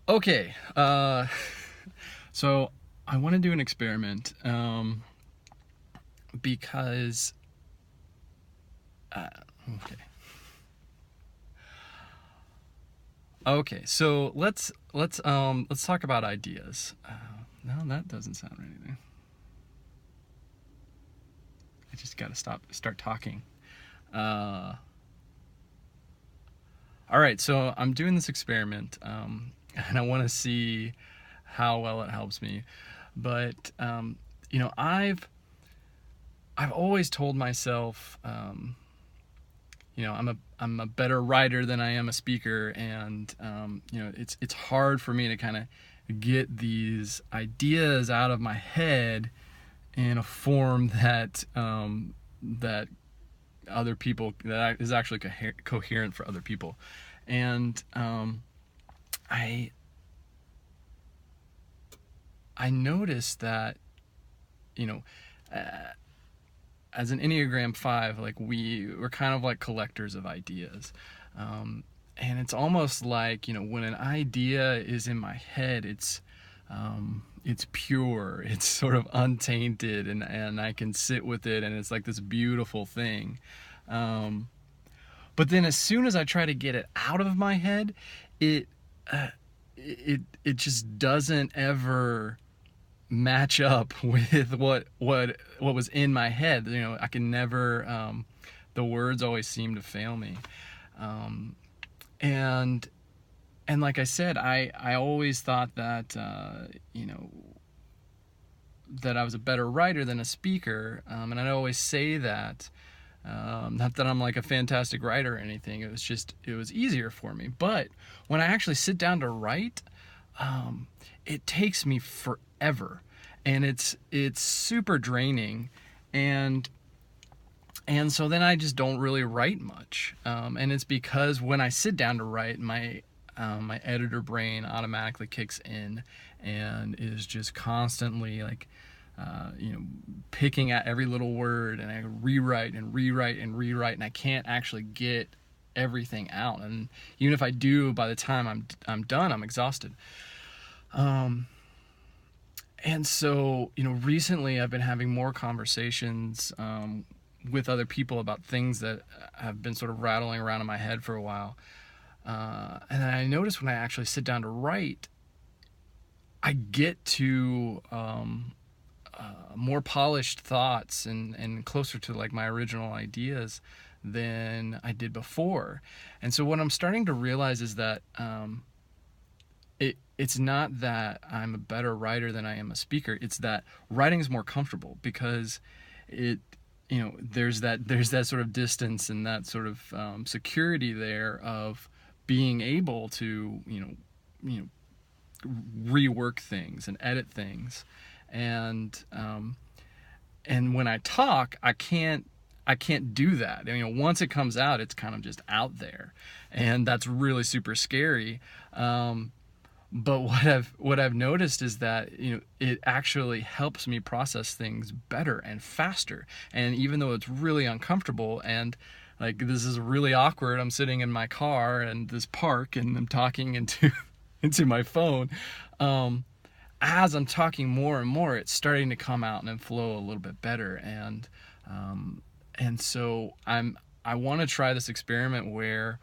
Okay, so I want to do an experiment because uh, okay, so let's talk about ideas. No, that doesn't sound right either. I just got to start talking. Uh, all right, so I'm doing this experiment, and I want to see how well it helps me. But I've always told myself, I'm a better writer than I am a speaker, and it's hard for me to kind of get these ideas out of my head in a form that other people that is actually coherent for other people, and I I noticed that you know. Uh, as an Enneagram Five, like we're kind of like collectors of ideas, and it's almost like when an idea is in my head, it's pure, it's sort of untainted, and I can sit with it, and it's like this beautiful thing. Um, but then as soon as I try to get it out of my head, it uh, it just doesn't ever match up with what was in my head. I can never. The words always seem to fail me, um, and and like I said, I always thought that that I was a better writer than a speaker, and I'd always say that. Not that I'm like a fantastic writer or anything. It was easier for me. But when I actually sit down to write, it takes me forever, and it's super draining, and so then I just don't really write much, and it's because when I sit down to write, my editor brain automatically kicks in and is just constantly like picking at every little word, and I rewrite and rewrite and rewrite, and I can't actually get everything out. And even if I do, by the time I'm done, I'm exhausted. Um, and so recently I've been having more conversations with other people about things that have been sort of rattling around in my head for a while. And I notice when I actually sit down to write, I get to more polished thoughts and closer to like my original ideas than I did before. And so what I'm starting to realize is that it's not that I'm a better writer than I am a speaker. It's that writing is more comfortable because it there's that sort of distance and that sort of security there of being able to you know rework things and edit things, and when I talk, I can't do that. Once it comes out, it's kind of just out there, and that's really super scary. But what I've noticed is that it actually helps me process things better and faster. And even though it's really uncomfortable and like this is really awkward, I'm sitting in my car and this park and I'm talking into into my phone. As I'm talking more and more, it's starting to come out and flow a little bit better. And so I want to try this experiment where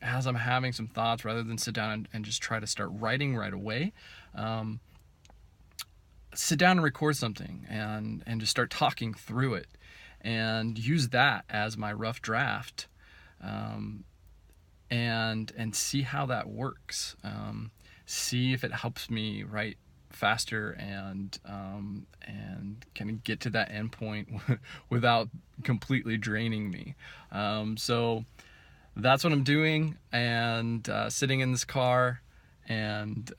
as I'm having some thoughts, rather than sit down and just try to start writing right away, um, sit down and record something and just start talking through it and use that as my rough draft, um, and see how that works. See if it helps me write faster and kind of get to that end point without completely draining me. So that's what I'm doing, and sitting in this car, and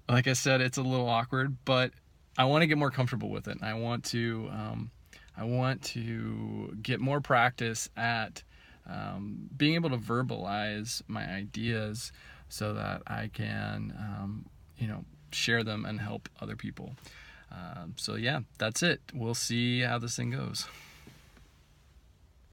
like I said, it's a little awkward, but I want to get more comfortable with it. I want to get more practice at being able to verbalize my ideas so that I can share them and help other people. So yeah, that's it. We'll see how this thing goes.